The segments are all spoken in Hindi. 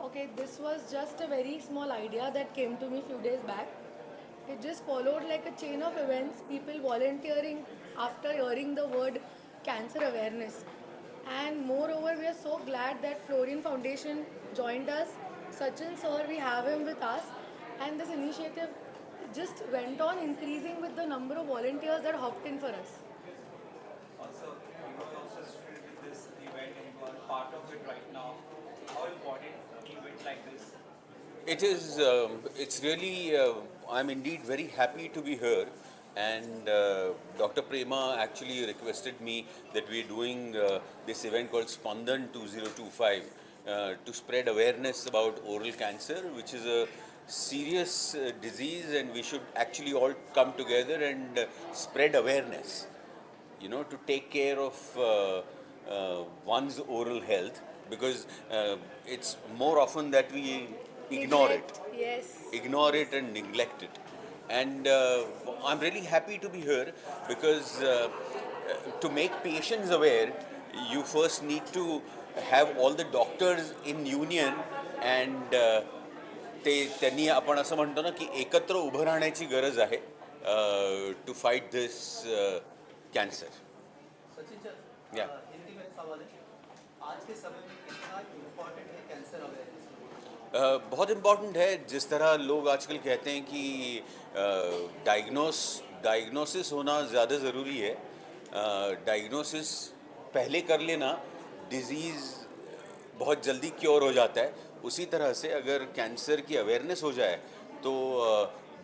Okay, this was just a very small idea that came to me few days back. It just followed like a chain of events, people volunteering after hearing the word cancer awareness. And moreover, we are so glad that Florian Foundation joined us. Sachin sir, we have him with us. And this initiative just went on increasing with the number of volunteers that hopped in for us. Also, you were also associated with this event and you are part of it right now. How important an event like this? It is, it's really, I'm indeed very happy to be here. And Dr. Prema actually requested me that we're doing this event called Spandan 2025 to spread awareness about oral cancer, which is a serious disease, and we should actually all come together and spread awareness, to take care of one's oral health, because it's more often that we ignore it, Neglect, yes. ignore it and neglect it. And I'm really happy to be here because to make patients aware, you first need to have all the doctors in union and त्यांनी आपण असं म्हणतो ना की एकत्र उभं राहण्याची गरज आहे to fight this cancer. Sachin sir, या हिंदी में सवाल है, आज के समय में कितना इम्पोर्टेंट है कैंसर अवेयरनेस? बहुत इम्पॉर्टेंट है. जिस तरह लोग आजकल कहते हैं कि डायग्नोसिस होना ज़्यादा ज़रूरी है. डायग्नोसिस पहले कर लेना, डिज़ीज़ बहुत जल्दी क्योर हो जाता है. उसी तरह से अगर कैंसर की अवेयरनेस हो जाए तो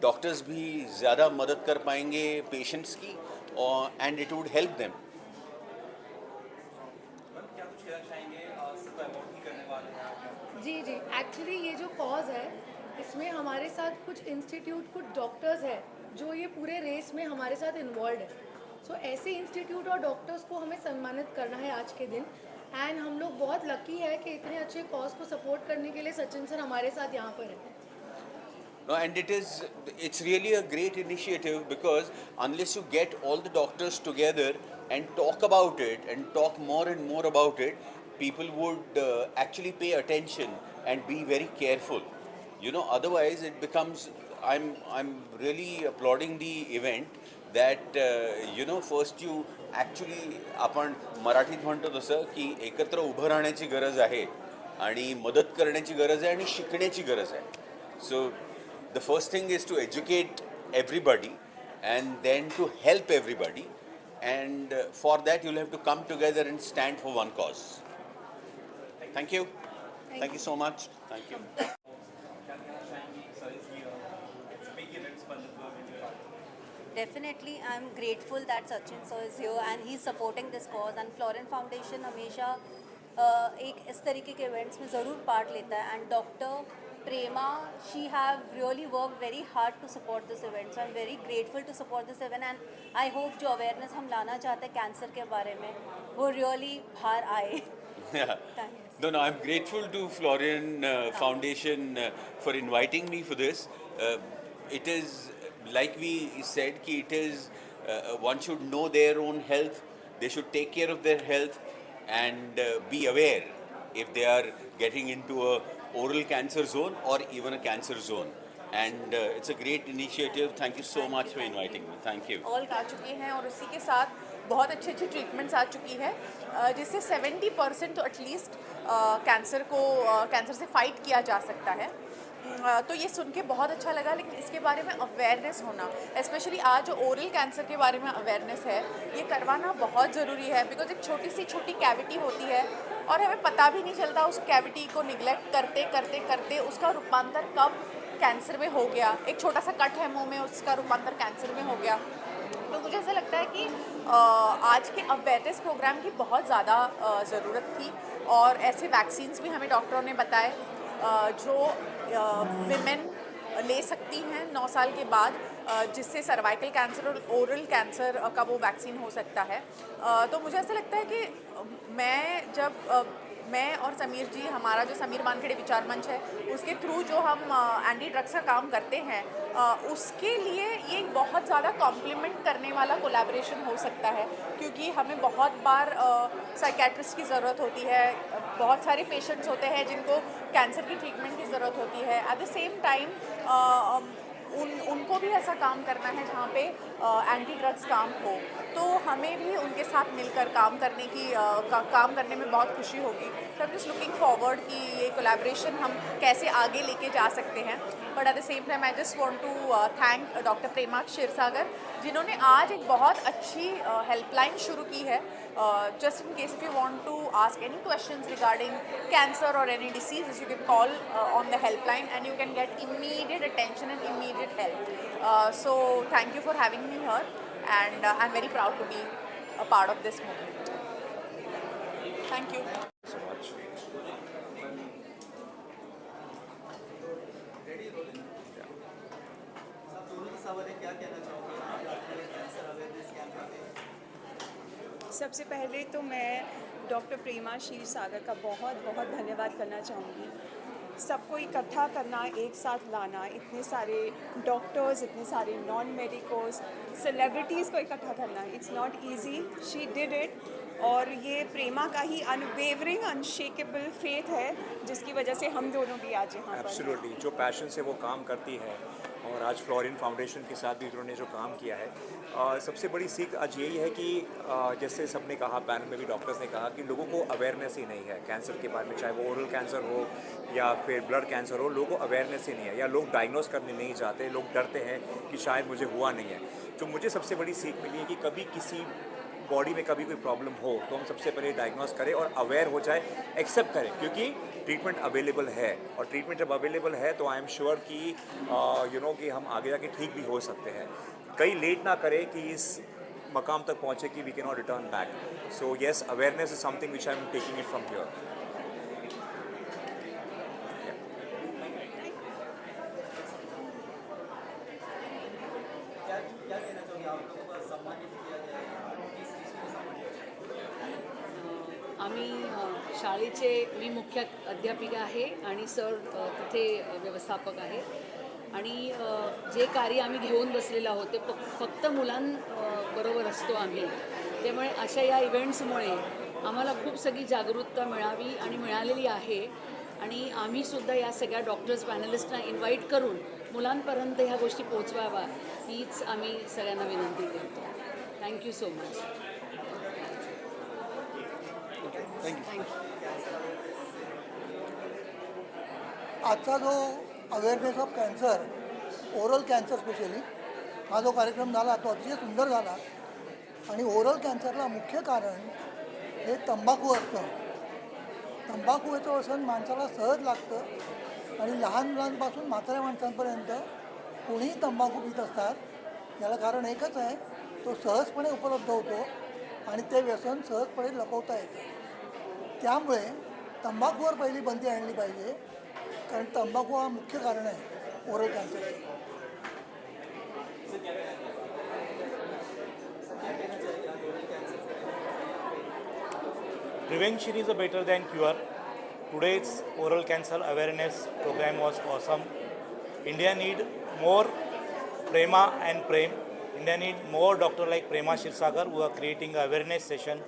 डॉक्टर्स भी ज़्यादा मदद कर पाएंगे पेशेंट्स की, और and it would help them. क्या कुछ कहना चाहेंगे? सब अवार्ड ही करने वाले हैं आप? जी जी, एक्चुअली ये जो कॉज है इसमें हमारे साथ कुछ इंस्टीट्यूट, कुछ डॉक्टर्स हैं जो ये पूरे रेस में हमारे साथ इन्वॉल्व है. सो ऐसे इंस्टीट्यूट और डॉक्टर्स को हमें सम्मानित करना है आज के दिन. एंड हम लोग बहुत लकी है कि इतने अच्छे कॉज को सपोर्ट करने के लिए सचिन सर हमारे साथ यहाँ पर हैं. No, and it's really a great initiative, because unless you get all the doctors together and talk about it and talk more and more about it, people would actually pay attention and be very careful. Otherwise it becomes, I'm really applauding the event that first you actually, आपण मराठीत म्हणतो तसं की एकत्र उभं राहण्याची गरज आहे आणि मदत करण्याची गरज आहे आणि शिकण्याची गरज आहे. सो the first thing is to educate everybody and then to help everybody, and for that you'll have to come together and stand for one cause. Thank you. Thank you so much. Thank you. क्या कहना चाहेंगे सर इसकी big events पर Definitely, I'm grateful that Sachin sir is here and he's supporting this cause. And Florian Foundation हमेशा एक इस तरीके के events में ज़रूर part लेता है. And Dr. Prema, she have really worked very hard to support this event. So I'm very grateful to support this event, and I hope जो awareness हम लाना चाहते हैं कैंसर के बारे में वो really बाहर आए. Yeah. Thanks. No, I'm grateful to Florian Foundation for inviting me for this. It is like we said, ki it is one should know their own health. They should take care of their health and be aware if they are getting into a oral cancer zone or even a cancer zone. And it's a great initiative. Thank you so much for inviting me. Thank you. All आ चुके हैं और उसी के साथ बहुत अच्छी अच्छी ट्रीटमेंट्स आ चुकी है जिससे 70% तो एटलीस्ट कैंसर से फाइट किया जा सकता है। तो ये सुन के बहुत अच्छा लगा, लेकिन इसके बारे में अवेयरनेस होना, स्पेशली आज जो ओरल कैंसर के बारे में अवेयरनेस है, ये करवाना बहुत ज़रूरी है। बिकॉज एक छोटी कैविटी होती है और हमें पता भी नहीं चलता उस कैविटी को निगलेक्ट करते करते करते उसका रूपांतर कब कैंसर में हो गया। एक छोटा सा कट है मुंह में, उसका रूपांतर कैंसर में हो गया। तो मुझे ऐसा लगता है कि आज के अवेयरनेस प्रोग्राम की बहुत ज़्यादा ज़रूरत थी और ऐसे वैक्सीन्स भी हमें डॉक्टरों ने बताए जो विमेन ले सकती हैं 9 साल के बाद, जिससे सर्वाइकल कैंसर और ओरल कैंसर का वो वैक्सीन हो सकता है। तो मुझे ऐसा लगता है कि मैं और समीर जी, हमारा जो समीर वानखेड़े विचार मंच है, उसके थ्रू जो हम एंटी ड्रग्स का काम करते हैं, उसके लिए ये बहुत ज़्यादा कॉम्प्लीमेंट करने वाला कोलैबोरेशन हो सकता है। क्योंकि हमें बहुत बार साइकेट्रिस्ट की ज़रूरत होती है, बहुत सारे पेशेंट्स होते हैं जिनको कैंसर की ट्रीटमेंट की ज़रूरत होती है। एट द सेम टाइम उनको भी ऐसा काम करना है जहाँ पे एंटी ड्रग्स काम हो, तो हमें भी उनके साथ मिलकर काम करने में बहुत खुशी होगी। तो I am just looking forward कि ये कोलैबोरेशन हम कैसे आगे लेके जा सकते हैं। But at the same time I just want to thank doctor Prema Kshirsagar, जिन्होंने आज एक बहुत अच्छी हेल्पलाइन शुरू की है। Just in case if you want to ask any questions regarding cancer or any diseases, you can call on the helpline and you can get immediate attention and immediate help. So thank you for having me here, and I'm very proud to be a part of this movement. Thank you. So much. सबसे पहले तो मैं डॉक्टर प्रेमा क्षीरसागर का बहुत बहुत धन्यवाद करना चाहूँगी। सबको इकट्ठा करना, एक साथ लाना, इतने सारे डॉक्टर्स, इतने सारे नॉन मेडिकोस, सेलिब्रिटीज़ को इकट्ठा करना, it's not easy, she did it. और ये प्रेमा का ही अनवेवरिंग अनशेकेबल फेथ है जिसकी वजह से हम दोनों भी आज यहाँ पर। एब्सोल्युटली, जो पैशन से वो काम करती है और आज फ्लोरिन फाउंडेशन के साथ भी उन्होंने जो काम किया है, सबसे बड़ी सीख आज यही है कि जैसे सबने कहा, पैनल में भी डॉक्टर्स ने कहा कि लोगों को अवेयरनेस ही नहीं है कैंसर के बारे में, चाहे वो ओरल कैंसर हो या फिर ब्लड कैंसर हो, लोगों को अवेयरनेस ही नहीं है, या लोग डायग्नोस करने नहीं चाहते, लोग डरते हैं कि शायद मुझे हुआ नहीं है। तो मुझे सबसे बड़ी सीख मिली है कि कभी किसी बॉडी में कभी कोई प्रॉब्लम हो तो हम सबसे पहले डायग्नोस करें और अवेयर हो जाए, एक्सेप्ट करें, क्योंकि ट्रीटमेंट अवेलेबल है। और ट्रीटमेंट जब अवेलेबल है तो आई एम श्योर कि कि हम आगे जाके ठीक भी हो सकते हैं। कहीं लेट ना करें कि इस मकाम तक पहुँचे कि we can not return back. So yes, awareness is something which I am taking it from here. आम्ही शाळेचे, मी मुख्य अध्यापिका आहे आणि सर तिथे व्यवस्थापक आहे आणि जे कार्य आम्ही घेऊन बसलेलो आहोत ते फक्त मुलांबरोबर असतो आम्ही। त्यामुळे अशा या इव्हेंट्समुळे आम्हाला खूप सगळी जागरूकता मिळावी आणि मिळालेली आहे आणि आम्हीसुद्धा या सगळ्या डॉक्टर्स पॅनलिस्टना इन्व्हाइट करून मुलांपर्यंत ह्या गोष्टी पोहोचवाव्या हीच आम्ही सगळ्यांना विनंती करतो। Thank you so much. आजचा जो awareness of cancer, oral cancer specially, हा जो कार्यक्रम झाला तो अतिशय सुंदर झाला। आणि ओरल कॅन्सरला मुख्य कारण हे तंबाखू असतं। तंबाखूचं व्यसन माणसाला सहज लागतं आणि लहान मुलांपासून म्हाताऱ्या माणसांपर्यंत कोणीही तंबाखू पित असतात। याला कारण एकच आहे, तो सहजपणे उपलब्ध होतो आणि ते व्यसन सहजपणे लपवता येते। त्यामुळे तंबाखूवर पहिली बंदी आणली पाहिजे, कारण तंबाखू हा मुख्य कारण आहे oral कॅन्सरचं। Prevention is better than cure. Today's oral cancer awareness program was awesome. India need more Prema and Prem. India need more doctors like Prema Shirsagar who are creating an awareness session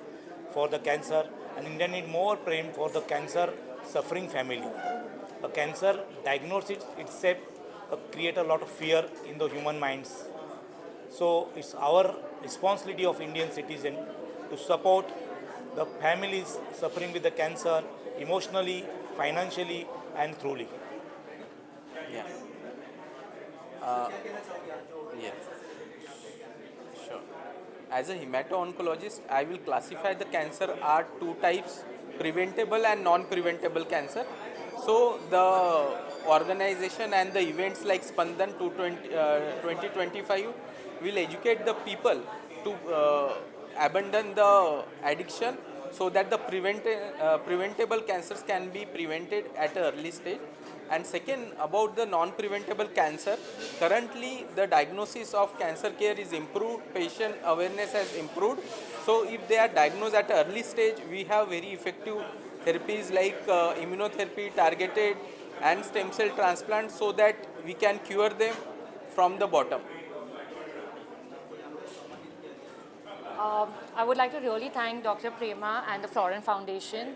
for the cancer, and India need more Prem for the cancer suffering family. A cancer diagnosis itself create a lot of fear in the human minds. So it's our responsibility of Indian citizen to support the families suffering with the cancer emotionally, financially, and truly. Yeah. Yes. Sure. As a hemato-oncologist, I will classify the cancer are two types: preventable and non-preventable cancer. So the organization and the events like Spandan 2025 will educate the people to abandon the addiction so that the preventable cancers can be prevented at an early stage. And second, about the non-preventable cancer, currently the diagnosis of cancer care is improved, patient awareness has improved. So if they are diagnosed at an early stage, we have very effective therapies like immunotherapy, targeted and stem cell transplant, so that we can cure them from the bottom. I would like to really thank Dr. Prema and the Florin Foundation.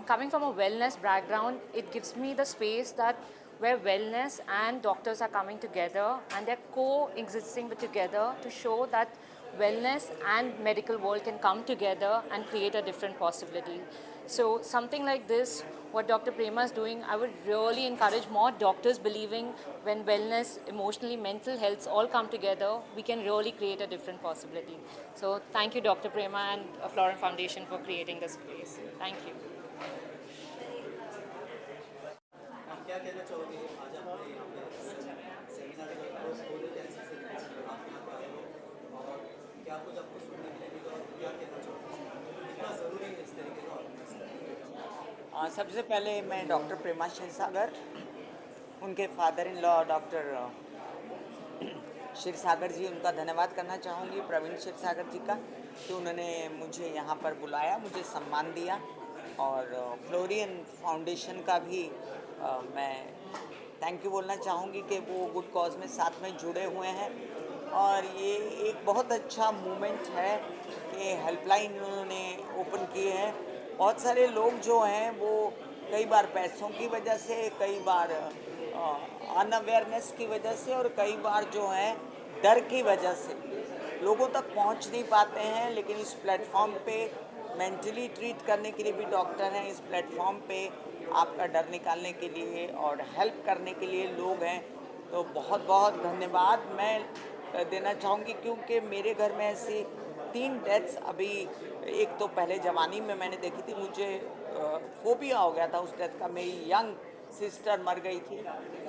Coming from a wellness background, it gives me the space that where wellness and doctors are coming together and they're coexisting together to show that wellness and medical world can come together and create a different possibility. So something like this, what Dr. Prema is doing, I would really encourage more doctors believing when wellness, emotionally, mental health all come together, we can really create a different possibility. So thank you, Dr. Prema and Florin Foundation for creating this space. Thank you. सबसे पहले मैं डॉक्टर प्रेमा क्षीरसागर, उनके father in law doctor Kshirsagar ji, उनका धन्यवाद करना चाहूँगी, प्रवीण क्षीरसागर जी का, कि उन्होंने मुझे यहाँ पर बुलाया, मुझे सम्मान दिया। और फ्लोरियन फाउंडेशन का भी मैं थैंक यू बोलना चाहूँगी कि वो गुड कॉज में साथ में जुड़े हुए हैं। और ये एक बहुत अच्छा मूवमेंट है कि हेल्पलाइन उन्होंने ओपन की है। बहुत सारे लोग जो हैं वो कई बार पैसों की वजह से, कई बार अनअवेयरनेस की वजह से और कई बार जो है डर की वजह से लोगों तक पहुंच नहीं पाते हैं। लेकिन इस प्लेटफॉर्म पे मेंटली ट्रीट करने के लिए भी डॉक्टर हैं, इस प्लेटफॉर्म पे आपका डर निकालने के लिए और हेल्प करने के लिए लोग हैं। तो बहुत बहुत धन्यवाद मैं देना चाहूँगी, क्योंकि मेरे घर में ऐसी 3 डेथ्स अभी, एक तो पहले जवानी में मैंने देखी थी, मुझे फोबिया हो गया था उस डेथ का। मेरी यंग सिस्टर मर गई थी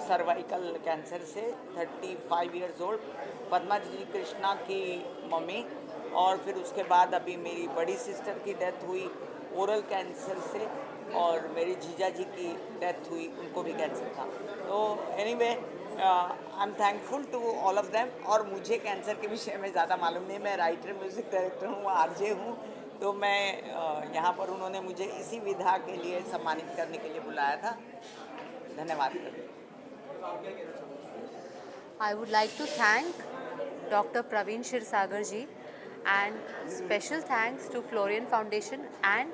सर्वाइकल कैंसर से, 35 इयर्स ओल्ड, पद्मा जी कृष्णा की मम्मी। और फिर उसके बाद अभी मेरी बड़ी सिस्टर की डेथ हुई ओरल कैंसर से, और मेरी जीजा जी की डेथ हुई, उनको भी कैंसर था। तो anyway I am thankful to all of them. और मुझे कैंसर के विषय में ज़्यादा मालूम नहीं, मैं राइटर, म्यूज़िक डायरेक्टर हूँ, आरजे हूँ। तो मैं यहाँ पर उन्होंने मुझे इसी विधा के लिए सम्मानित करने के लिए बुलाया था। धन्यवाद। I would like to thank Dr. Praveen Shirsagar ji, and special thanks to Florian Foundation and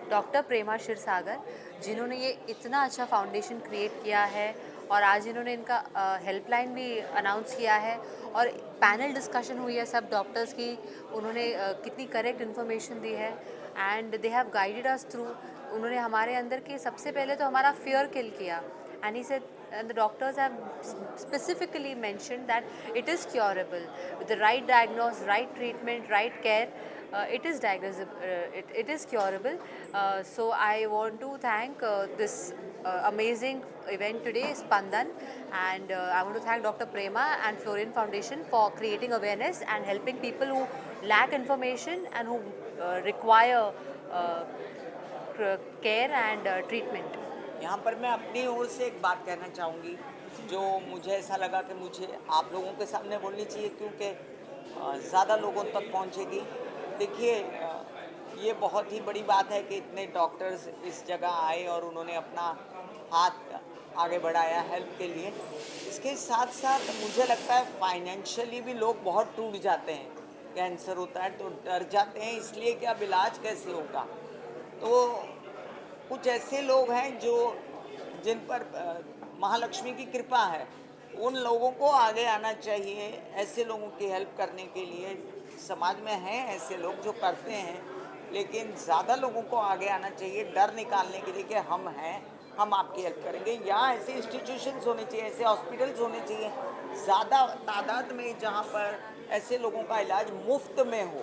Dr. Prema Shirsagar, जिन्होंने ये इतना अच्छा फाउंडेशन क्रिएट किया है। और आज इन्होंने इनका हेल्पलाइन भी अनाउंस किया है और पैनल डिस्कशन हुई है सब डॉक्टर्स की, उन्होंने कितनी करेक्ट इन्फॉर्मेशन दी है and they have guided us through. उन्होंने हमारे अंदर के सबसे पहले तो हमारा फियर किल किया, and he said and the doctors have specifically mentioned that it is curable with the right diagnosis, right treatment, right care. It is it is curable. So I want to thank this amazing event today, Spandan, and I want to thank Dr. Prema and Florian Foundation for creating awareness and helping people who lack information and who require care and treatment. यहाँ पर मैं अपनी ओर से एक बात कहना चाहूँगी जो मुझे ऐसा लगा कि मुझे आप लोगों के सामने बोलनी चाहिए, क्योंकि ज़्यादा लोगों तक पहुँचेगी। देखिए, ये बहुत ही बड़ी बात है कि इतने डॉक्टर्स इस जगह आए और उन्होंने अपना हाथ आगे बढ़ाया हेल्प के लिए। इसके साथ साथ मुझे लगता है फाइनेंशियली भी लोग बहुत टूट जाते हैं। कैंसर होता है तो डर जाते हैं, इसलिए कि अब इलाज कैसे होगा। तो कुछ ऐसे लोग हैं जो जिन पर महालक्ष्मी की कृपा है, उन लोगों को आगे आना चाहिए ऐसे लोगों की हेल्प करने के लिए। समाज में हैं ऐसे लोग जो करते हैं, लेकिन ज़्यादा लोगों को आगे आना चाहिए डर निकालने के लिए कि हम हैं, हम आपकी हेल्प करेंगे। यहाँ ऐसे इंस्टीट्यूशंस होने चाहिए, ऐसे हॉस्पिटल्स होने चाहिए ज़्यादा तादाद में, जहाँ पर ऐसे लोगों का इलाज मुफ्त में हो।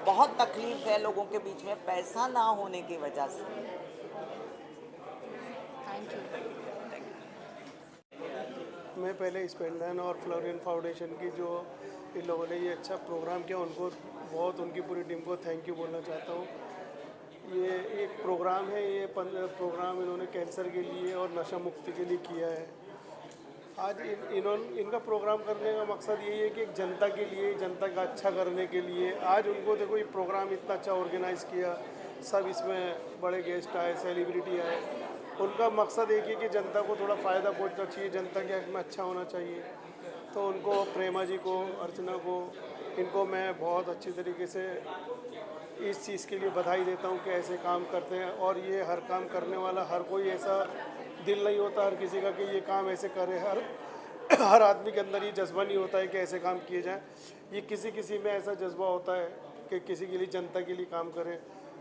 बहुत तकलीफ है लोगों के बीच में पैसा ना होने की वजह से। Thank you. मैं पहले स्पेंडन और फ्लोरियन फाउंडेशन की जो इन लोगों ने ये अच्छा प्रोग्राम किया, उनको बहुत, उनकी पूरी टीम को थैंक यू बोलना चाहता हूँ। ये एक प्रोग्राम है, ये प्रोग्राम इन्होंने कैंसर के लिए और नशा मुक्ति के लिए किया है। आज इनका प्रोग्राम करने का मकसद यही है कि एक जनता के लिए, जनता का अच्छा करने के लिए। आज उनको देखो ये प्रोग्राम इतना अच्छा ऑर्गेनाइज़ किया, सब इसमें बड़े गेस्ट आए, सेलिब्रिटी आए। उनका मकसद एक ही कि जनता को थोड़ा फ़ायदा पहुंचना चाहिए, जनता के हक में अच्छा होना चाहिए। तो उनको, प्रेमा जी को, अर्चना को, इनको मैं बहुत अच्छी तरीके से इस चीज़ के लिए बधाई देता हूं कि ऐसे काम करते हैं। और ये हर काम करने वाला, हर कोई ऐसा दिल नहीं होता हर किसी का कि ये काम ऐसे करे। हर आदमी के अंदर ये जज्बा नहीं होता है कि ऐसे काम किए जाएँ। ये किसी में ऐसा जज्बा होता है कि किसी के लिए, जनता के लिए काम करें।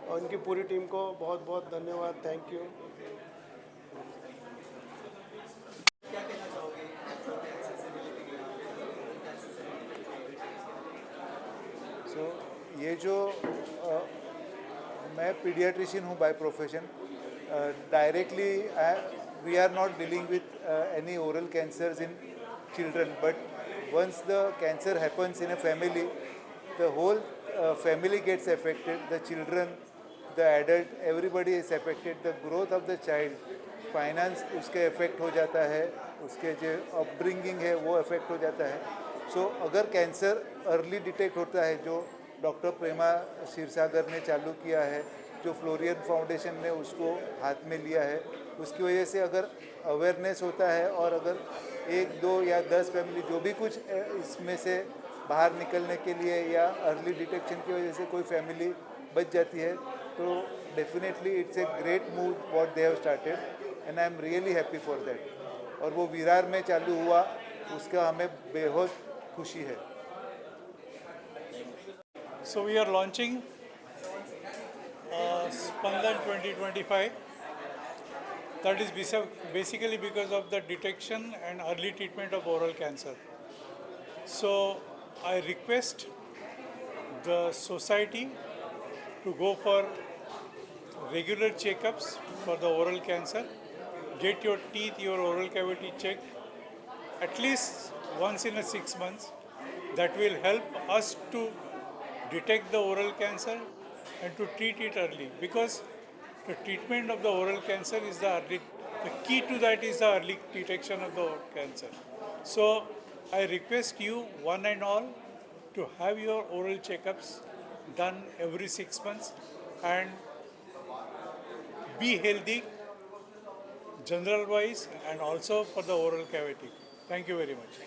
और इनकी पूरी टीम को बहुत बहुत धन्यवाद, थैंक यू। ये जो मैं पीडियाट्रिशियन हूँ by profession, directly we are not dealing with any oral cancers in children, but once the cancer happens in a family, the whole family gets affected, the children, the adult, everybody is affected, the growth of the child, finance उसके affect हो जाता है, उसके जो upbringing है वो affect हो जाता है। So अगर कैंसर अर्ली डिटेक्ट होता है, जो डॉक्टर प्रेमा क्षीरसागर ने चालू किया है, जो फ्लोरियन फाउंडेशन ने उसको हाथ में लिया है, उसकी वजह से अगर अवेयरनेस होता है और अगर 1, 2 या 10 फैमिली जो भी कुछ इसमें से बाहर निकलने के लिए या अर्ली डिटेक्शन की वजह से कोई फैमिली बच जाती है, तो definitely it's a great move what they have started and I am really happy for that. और वो विरार में चालू हुआ, उसका हमें बेहद खुशी है। So we are launching Spandan 2025. That is basically because of the detection and early treatment of oral cancer. So I request the society to go for regular checkups for the oral cancer. Get your teeth, your oral cavity checked at least once in a 6 months. That will help us to detect the oral cancer and to treat it early, because the treatment of the oral cancer is the key to that is the early detection of the cancer. So I request you one and all to have your oral checkups done every 6 months and be healthy general wise and also for the oral cavity. Thank you very much.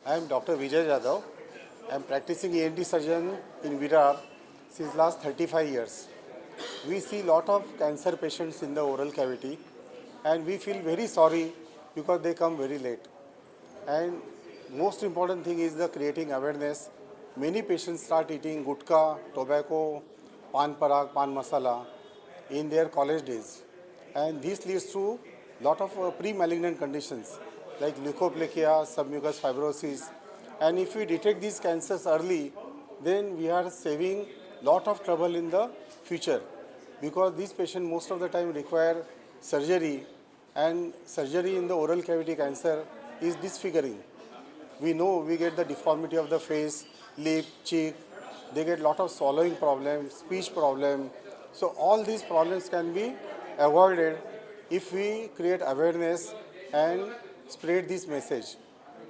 I am Dr. Vijay Jadhav. I am practicing ENT surgeon in Virar since last 35 years. We see lot of cancer patients in the oral cavity and we feel very sorry because they come very late. And most important thing is the creating awareness. Many patients start eating gutka, tobacco, pan parag, pan masala in their college days. And this leads to lot of pre-malignant conditions like leukoplakia, submucous fibrosis. And if we detect these cancers early, then we are saving lot of trouble in the future, because these patients most of the time require surgery, and surgery in the oral cavity cancer is disfiguring. We know we get the deformity of the face, lip, cheek, they get lot of swallowing problems, speech problem. So all these problems can be avoided if we create awareness and spread this message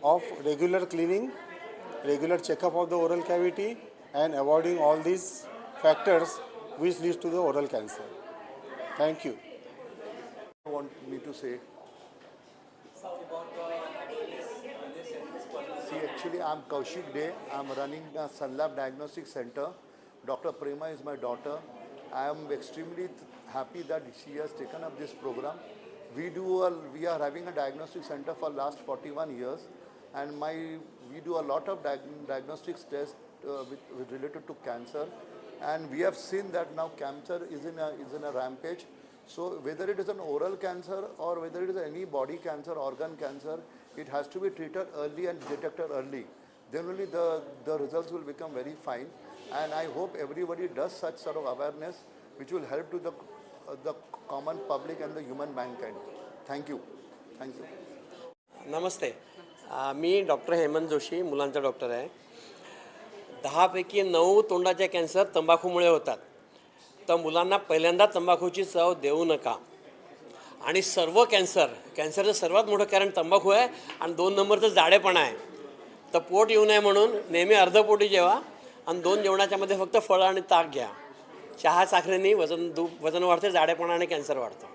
of regular cleaning, regular checkup of the oral cavity, and avoiding all these factors which leads to the oral cancer. Thank you. want me to say. See, actually, I'm Kaushik Dey. I'm running a Sunlab Diagnostic Center. Dr. Prema is my daughter. I am extremely happy that she has taken up this program. We are having a diagnostic center for last 41 years, and we do a lot of diagnostics tests with related to cancer, and we have seen that now cancer is in a rampage. So whether it is an oral cancer or whether it is any body cancer, organ cancer, it has to be treated early and detected early. Then only the results will become very fine. And I hope everybody does such sort of awareness, which will help to the common public and the human mankind. Thank you. Thank you. नमस्ते. मी डॉक्टर हेमंत जोशी, मुलांचा डॉक्टर आहे. 10 पैकी 9 तोंडाचे कॅन्सर तंबाखूमुळे होतात. तर मुलांना पहिल्यांदा तंबाखूची चव देऊ नका. आणि सर्व कॅन्सरचं सर्वात मोठं कारण तंबाखू आहे आणि 2 नंबरचं जाडेपणा आहे. तर पोट येऊ नये म्हणून नेहमी अर्धपोटी जेवा आणि 2 जेवणाच्या मध्ये फक्त फळं आणि ताक घ्या. चहा साखरेने वजन वाढते, जाडेपणा आणि कॅन्सर वाढतं.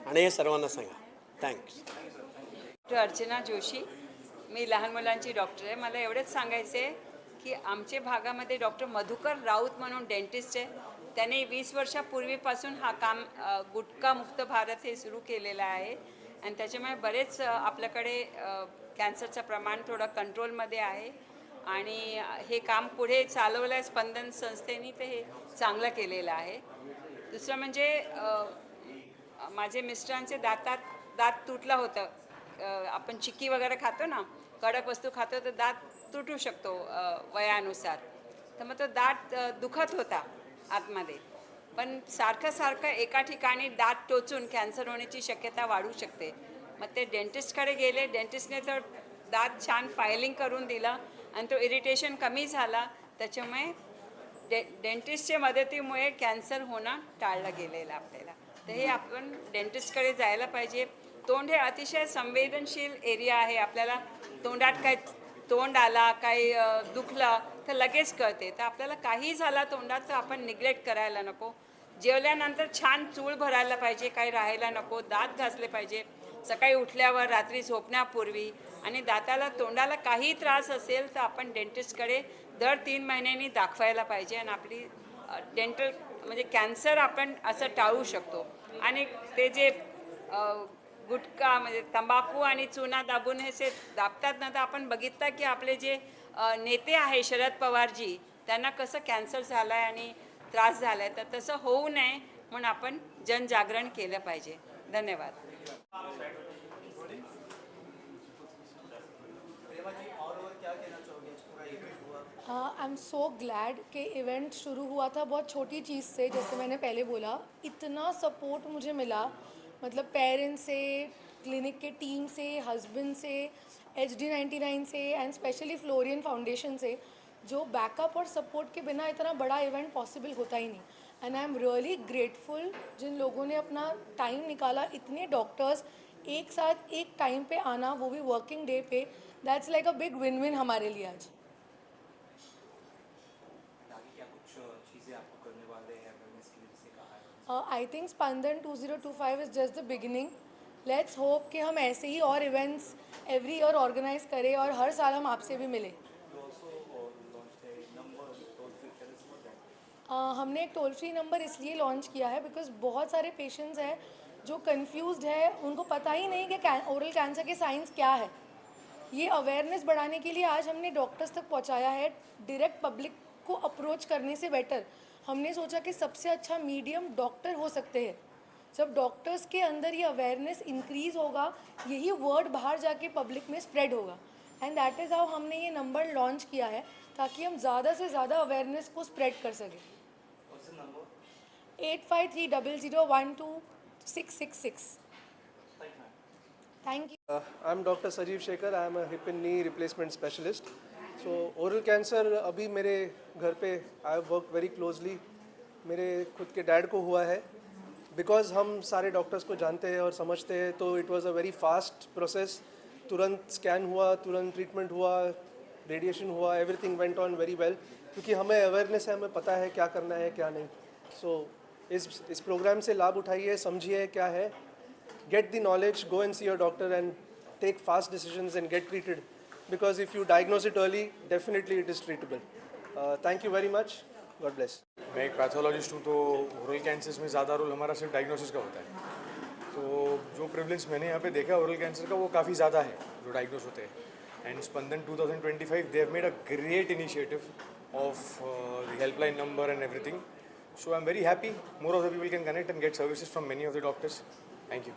आणि हे सर्वांना सांगा. थँक्स. डॉक्टर अर्चना जोशी, मी लहान मुलांची डॉक्टर आहे. मला एवढंच सांगायचं आहे की आमच्या भागामध्ये डॉक्टर मधुकर राऊत म्हणून डेंटिस्ट आहे. त्याने 20 वर्षापूर्वीपासून हा काम गुटखामुक्त भारत हे सुरू केलेलं आहे आणि त्याच्यामुळे बरेच आपल्याकडे कॅन्सरचं प्रमाण थोडं कंट्रोलमध्ये आहे आणि हे काम पुढे चालवलं आहे स्पंदन संस्थेने, तर हे चांगलं केलेलं आहे. दुसरं म्हणजे माझे मिस्टरांचे दात तुटलं होतं. आपण चिक्की वगैरे खातो ना, कडक वस्तू खातो तर दात तुटू शकतो वयानुसार. तर मग तो दात दुखत होता आतमध्ये, पण सारखं एका ठिकाणी दात टोचून कॅन्सर होण्याची शक्यता वाढू शकते. मग ते डेंटिस्टकडे गेले. डेंटिस्टने तर दात छान फायलिंग करून दिलं आणि तो इरिटेशन कमी झाला. त्याच्यामुळे डेंटिस्टच्या मदतीमुळे कॅन्सर होणं टाळलं गेलेलं आपल्याला. तर हे आपण डेंटिस्टकडे जायला पाहिजे. तोंड हे अतिशय संवेदनशील एरिया आहे. आपल्याला तोंडात काय तोंड आला, काही दुखलं तर लगेच कळते. तर आपल्याला काही झाला तोंडात तर आपण निग्लेक्ट करायला नको. जेवल्यानंतर छान चूळ भरायला पाहिजे, काही राहायला नको. दात घासले पाहिजे सकाळी उठल्यावर, रात्री झोपण्यापूर्वी. आणि दाताला तोंडाला काही त्रास असेल तर आपण डेंटिस्टकडे दर 3 महिन्यांनी दाखवायला पाहिजे आणि आपली डेंटल म्हणजे कॅन्सर आपण असं टाळू शकतो. आणि ते जे गुटखा म्हणजे तंबाखू आणि चुना दाबून हे से दाबतात ना, तर आपण बघितलं की आपले जे नेते आहे शरद पवारजी, त्यांना कसं कॅन्सर झाला आहे आणि त्रास झाला आहे. तर तसं होऊ नये म्हणून आपण जनजागरण केलं पाहिजे. धन्यवाद. आई एम सो ग्लैड कि इवेंट शुरू हुआ था बहुत छोटी चीज़ से. जैसे मैंने पहले बोला, इतना सपोर्ट मुझे मिला, मतलब पेरेंट्स से, क्लिनिक के टीम से, हस्बैंड से, HD99 से एंड स्पेशली फ्लोरियन फाउंडेशन से. जो बैकअप और सपोर्ट के बिना इतना बड़ा इवेंट पॉसिबल होता ही नहीं. And I am really grateful जिन लोगों ने अपना टाइम निकाला. इतने डॉक्टर्स एक साथ एक टाइम पे आना, वो भी वर्किंग डे पे, that's like a big win win हमारे लिए आज. I think Spandan 2025 is just the beginning. Let's hope कि हम ऐसे ही और इवेंट्स एवरी ईयर ऑर्गेनाइज करें और हर साल हम आपसे भी मिलें. हमने एक टोल फ्री नंबर इसलिए लॉन्च किया है बिकॉज बहुत सारे पेशेंट्स हैं जो कंफ्यूज्ड है, उनको पता ही नहीं कि ओरल कैंसर के साइंस क्या है. ये अवेयरनेस बढ़ाने के लिए आज हमने डॉक्टर्स तक पहुंचाया है. डायरेक्ट पब्लिक को अप्रोच करने से बेटर हमने सोचा कि सबसे अच्छा मीडियम डॉक्टर हो सकते हैं. जब डॉक्टर्स के अंदर ये अवेयरनेस इंक्रीज़ होगा, यही वर्ड बाहर जाके पब्लिक में स्प्रेड होगा. एंड दैट इज़ हाउ हमने ये नंबर लॉन्च किया है, ताकि हम ज़्यादा से ज़्यादा अवेयरनेस को स्प्रेड कर सकें. 8530012666. Thank you. I'm Dr. Sajeev Shekhar. I'm a hip and knee replacement specialist. So oral cancer अभी मेरे घर पे I have worked very closely. मेरे खुद के डैड को हुआ है. बिकॉज हम सारे डॉक्टर्स को जानते हैं और समझते हैं, तो it was a very fast process. तुरंत स्कैन हुआ, तुरंत ट्रीटमेंट हुआ, रेडिएशन हुआ, everything went on very well. क्योंकि हमें अवेयरनेस है, हमें पता है क्या करना है क्या नहीं. सो इस प्रोग्राम से लाभ उठाइए, समझिए क्या है, get the knowledge, go and see your doctor and take fast decisions and get treated. Because if you diagnose it early, definitely it is treatable. Thank you very much. God bless. मैं एक पैथोलॉजिस्ट हूँ, तो ओरल कैंसर्स में ज़्यादा रोल हमारा सिर्फ डायग्नोसिस का होता है. तो जो प्रिवलेंस मैंने यहाँ पे देखा ओरल कैंसर का वो काफ़ी ज़्यादा है जो डायग्नोस होते हैं. And Spandan 2025 they have made a great initiative of the helpline number and everything. So I'm very happy more of the people can connect and get services from many of the doctors. Thank you.